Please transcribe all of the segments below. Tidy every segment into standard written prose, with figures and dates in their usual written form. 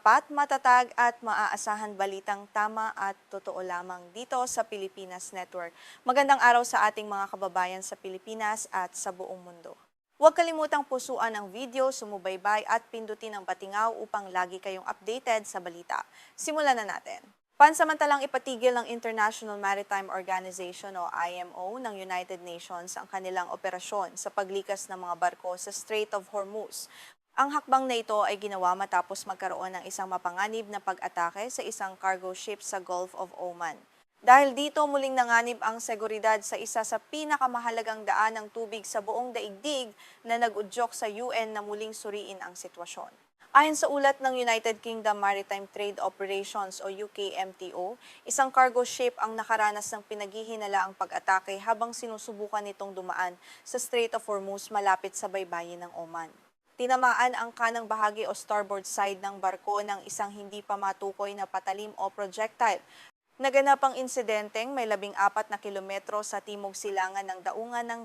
tapat, matatag at maaasahan balitang tama at totoo lamang dito sa Pilipinas Network. Magandang araw sa ating mga kababayan sa Pilipinas at sa buong mundo. Huwag kalimutang pusuan ang video, sumubaybay at pindutin ang patingaw upang lagi kayong updated sa balita. Simulan na natin. Pansamantalang ipatigil ng International Maritime Organization o IMO ng United Nations ang kanilang operasyon sa paglikas ng mga barko sa Strait of Hormuz. Ang hakbang na ito ay ginawa matapos magkaroon ng isang mapanganib na pag-atake sa isang cargo ship sa Gulf of Oman. Dahil dito muling nanganib ang seguridad sa isa sa pinakamahalagang daan ng tubig sa buong daigdig na nag-udyok sa UN na muling suriin ang sitwasyon. Ayon sa ulat ng United Kingdom Maritime Trade Operations o UKMTO, isang cargo ship ang nakaranas ng pinaghihinalaang pag-atake habang sinusubukan nitong dumaan sa Strait of Hormuz malapit sa baybayin ng Oman. Tinamaan ang kanang bahagi o starboard side ng barko ng isang hindi pa matukoy na patalim o projectile. Naganap ang insidenteng may 14 na kilometro sa timog silangan ng daungan ng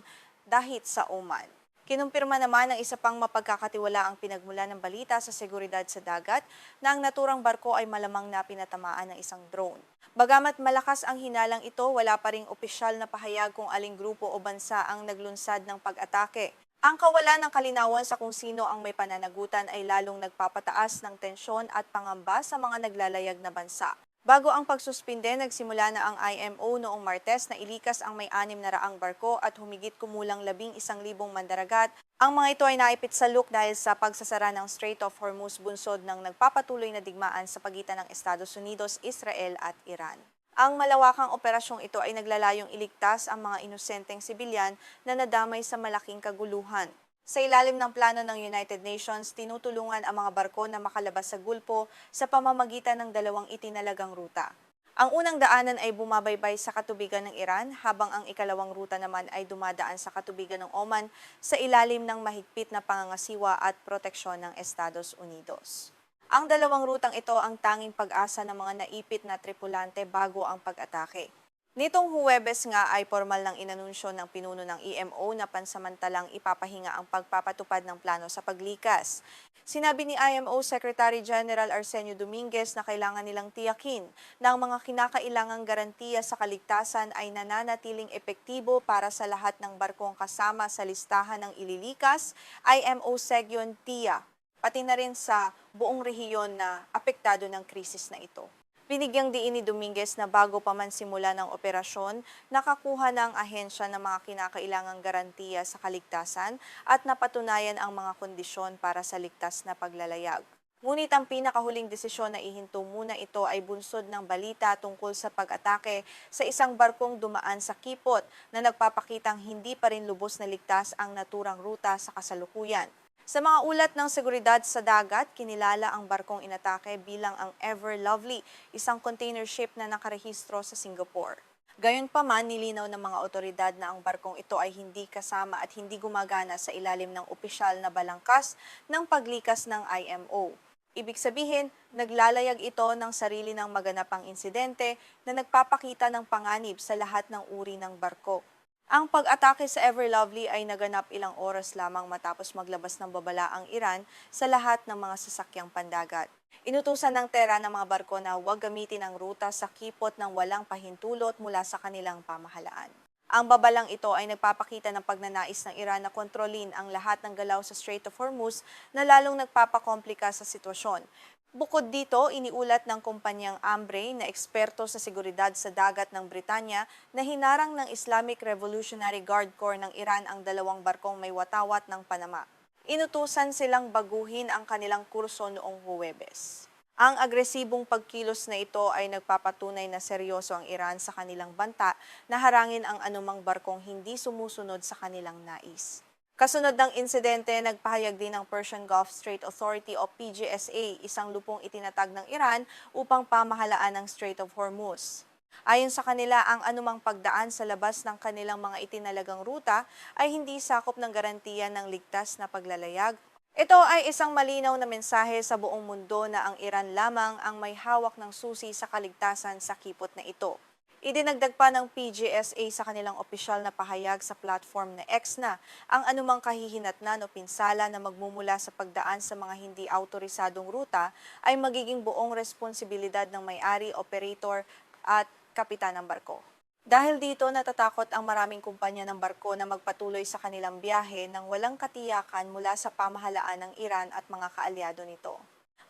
Dahit sa Oman. Kinumpirma naman ng isa pang mapagkakatiwalaang pinagmula ng balita sa seguridad sa dagat na ang naturang barko ay malamang na pinatamaan ng isang drone. Bagamat malakas ang hinalang ito, wala pa ring opisyal na pahayag kung aling grupo o bansa ang naglunsad ng pag-atake. Ang kawalan ng kalinawan sa kung sino ang may pananagutan ay lalong nagpapataas ng tensyon at pangamba sa mga naglalayag na bansa. Bago ang pagsuspinde, nagsimula na ang IMO noong Martes na ilikas ang may 600 barko at humigit kumulang 11,000 mandaragat. Ang mga ito ay naipit sa look dahil sa pagsasara ng Strait of Hormuz bunsod ng nagpapatuloy na digmaan sa pagitan ng Estados Unidos, Israel at Iran. Ang malawakang operasyong ito ay naglalayong iligtas ang mga inosenteng sibilyan na nadamay sa malaking kaguluhan. Sa ilalim ng plano ng United Nations, tinutulungan ang mga barko na makalabas sa gulpo sa pamamagitan ng dalawang itinalagang ruta. Ang unang daanan ay bumabaybay sa katubigan ng Iran, habang ang ikalawang ruta naman ay dumadaan sa katubigan ng Oman sa ilalim ng mahigpit na pangangasiwa at proteksyon ng Estados Unidos. Ang dalawang rutang ito ang tanging pag-asa ng mga naipit na tripulante bago ang pag-atake. Nitong Huwebes nga ay formal ng inanunsyo ng pinuno ng IMO na pansamantalang ipapahinga ang pagpapatupad ng plano sa paglikas. Sinabi ni IMO Secretary General Arsenio Dominguez na kailangan nilang tiyakin na ang mga kinakailangang garantiya sa kaligtasan ay nananatiling epektibo para sa lahat ng barkong kasama sa listahan ng ililikas, IMO Segyon TIA, pati na rin sa buong rehiyon na apektado ng krisis na ito. Binigyang diin ni Dominguez na bago pa man simula ng operasyon, nakakuha ng ahensya ng mga kinakailangang garantiya sa kaligtasan at napatunayan ang mga kondisyon para sa ligtas na paglalayag. Ngunit ang pinakahuling desisyon na ihinto muna ito ay bunsod ng balita tungkol sa pag-atake sa isang barkong dumaan sa Kipot na nagpapakitang hindi pa rin lubos na ligtas ang naturang ruta sa kasalukuyan. Sa mga ulat ng seguridad sa dagat, kinilala ang barkong inatake bilang ang Ever Lovely, isang container ship na nakarehistro sa Singapore. Gayunpaman, nilinaw ng mga otoridad na ang barkong ito ay hindi kasama at hindi gumagana sa ilalim ng opisyal na balangkas ng paglikas ng IMO. Ibig sabihin, naglalayag ito ng sarili ng maganapang insidente na nagpapakita ng panganib sa lahat ng uri ng barko. Ang pag-atake sa Ever Lovely ay naganap ilang oras lamang matapos maglabas ng babala ang Iran sa lahat ng mga sasakyang pandagat. Inutusan ng Tehran ng mga barko na huwag gamitin ang ruta sa Kipot ng walang pahintulot mula sa kanilang pamahalaan. Ang babalang ito ay nagpapakita ng pagnanais ng Iran na kontrolin ang lahat ng galaw sa Strait of Hormuz na lalong nagpapakomplika sa sitwasyon. Bukod dito, iniulat ng kumpanyang Ambrey na eksperto sa seguridad sa dagat ng Britanya na hinarang ng Islamic Revolutionary Guard Corps ng Iran ang dalawang barkong may watawat ng Panama. Inutusan silang baguhin ang kanilang kurso noong Huwebes. Ang agresibong pagkilos na ito ay nagpapatunay na seryoso ang Iran sa kanilang banta na harangin ang anumang barkong hindi sumusunod sa kanilang nais. Kasunod ng insidente, nagpahayag din ng Persian Gulf Strait Authority o PGSA, isang lupong itinatag ng Iran upang pamahalaan ng Strait of Hormuz. Ayon sa kanila, ang anumang pagdaan sa labas ng kanilang mga itinalagang ruta ay hindi sakop ng garantiya ng ligtas na paglalayag. Ito ay isang malinaw na mensahe sa buong mundo na ang Iran lamang ang may hawak ng susi sa kaligtasan sa kipot na ito. Idinagdag pa ng PGSA sa kanilang opisyal na pahayag sa platform na X na ang anumang kahihinatnan o pinsala na magmumula sa pagdaan sa mga hindi autorisadong ruta ay magiging buong responsibilidad ng may-ari, operator at kapitan ng barko. Dahil dito natatakot ang maraming kumpanya ng barko na magpatuloy sa kanilang biyahe nang walang katiyakan mula sa pamahalaan ng Iran at mga kaalyado nito.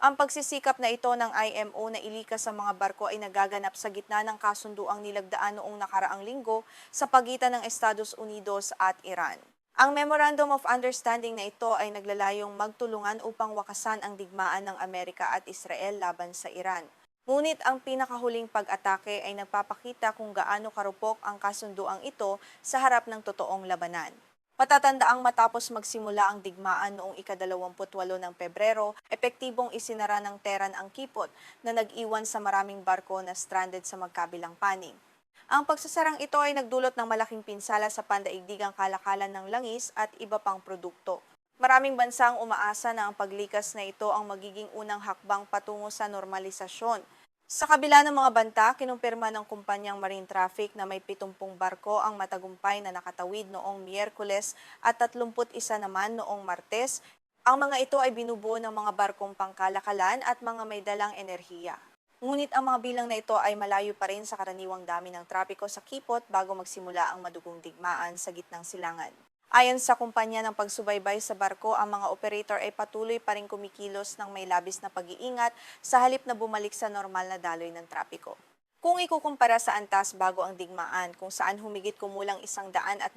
Ang pagsisikap na ito ng IMO na ilikas sa mga barko ay nagaganap sa gitna ng kasunduang nilagdaan noong nakaraang linggo sa pagitan ng Estados Unidos at Iran. Ang Memorandum of Understanding na ito ay naglalayong magtulungan upang wakasan ang digmaan ng Amerika at Israel laban sa Iran. Ngunit ang pinakahuling pag-atake ay nagpapakita kung gaano karupok ang kasunduang ito sa harap ng totoong labanan. Patatandaang matapos magsimula ang digmaan noong ika-28 ng Pebrero, epektibong isinara ng Tehran ang kipot na nag-iwan sa maraming barko na stranded sa magkabilang panig. Ang pagsasarang ito ay nagdulot ng malaking pinsala sa pandaigdigang kalakalan ng langis at iba pang produkto. Maraming bansa ang umaasa na ang paglikas na ito ang magiging unang hakbang patungo sa normalisasyon. Sa kabila ng mga banta, kinumpirma ng kumpanyang Marine Traffic na may 70 barko ang matagumpay na nakatawid noong Miyerkules at 31 naman noong Martes. Ang mga ito ay binubuo ng mga barkong pangkalakalan at mga may dalang enerhiya. Ngunit ang mga bilang na ito ay malayo pa rin sa karaniwang dami ng trapiko sa Kipot bago magsimula ang madugong digmaan sa gitnang silangan. Ayon sa kumpanya ng pagsubaybay sa barko, ang mga operator ay patuloy pa rin kumikilos ng may labis na pag-iingat sa halip na bumalik sa normal na daloy ng trapiko. Kung ikukumpara sa antas bago ang digmaan, kung saan humigit kumulang 120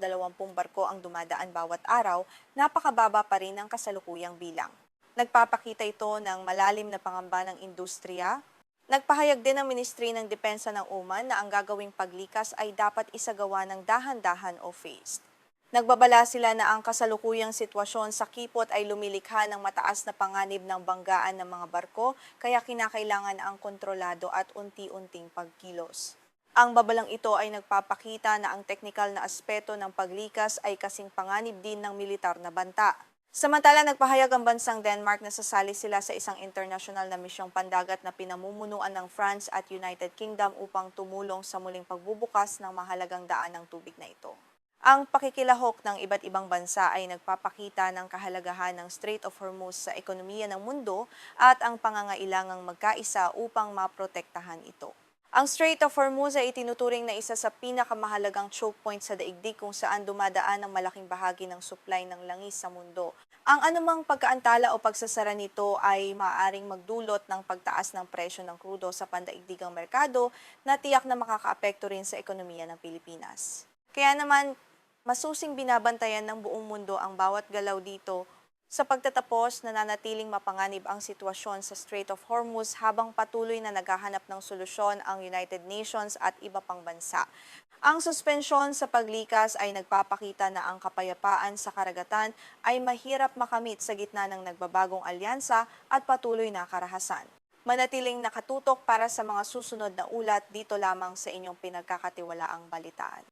barko ang dumadaan bawat araw, napakababa pa rin ang kasalukuyang bilang. Nagpapakita ito ng malalim na pangamba ng industriya. Nagpahayag din ang Ministry ng Depensa ng Oman na ang gagawing paglikas ay dapat isagawa ng dahan-dahan o phased. Nagbabala sila na ang kasalukuyang sitwasyon sa Kipot ay lumilikha ng mataas na panganib ng banggaan ng mga barko, kaya kinakailangan ang kontrolado at unti-unting pagkilos. Ang babalang ito ay nagpapakita na ang teknikal na aspeto ng paglikas ay kasing panganib din ng militar na banta. Samantala, nagpahayag ang bansang Denmark na sasali sila sa isang internasyonal na misyong pandagat na pinamumunuan ng France at United Kingdom upang tumulong sa muling pagbubukas ng mahalagang daan ng tubig na ito. Ang pakikilahok ng iba't ibang bansa ay nagpapakita ng kahalagahan ng Strait of Hormuz sa ekonomiya ng mundo at ang pangangailangang magkaisa upang maprotektahan ito. Ang Strait of Hormuz ay itinuturing na isa sa pinakamahalagang choke point sa daigdig kung saan dumadaan ang malaking bahagi ng supply ng langis sa mundo. Ang anumang pagkaantala o pagsasara nito ay maaaring magdulot ng pagtaas ng presyo ng krudo sa pandaigdigang merkado na tiyak na makakaapekto rin sa ekonomiya ng Pilipinas. Kaya naman, masusing binabantayan ng buong mundo ang bawat galaw dito sa pagtatapos na nanatiling mapanganib ang sitwasyon sa Strait of Hormuz habang patuloy na naghahanap ng solusyon ang United Nations at iba pang bansa. Ang suspensyon sa paglikas ay nagpapakita na ang kapayapaan sa karagatan ay mahirap makamit sa gitna ng nagbabagong alyansa at patuloy na karahasan. Manatiling nakatutok para sa mga susunod na ulat dito lamang sa inyong pinagkakatiwalaang balitaan.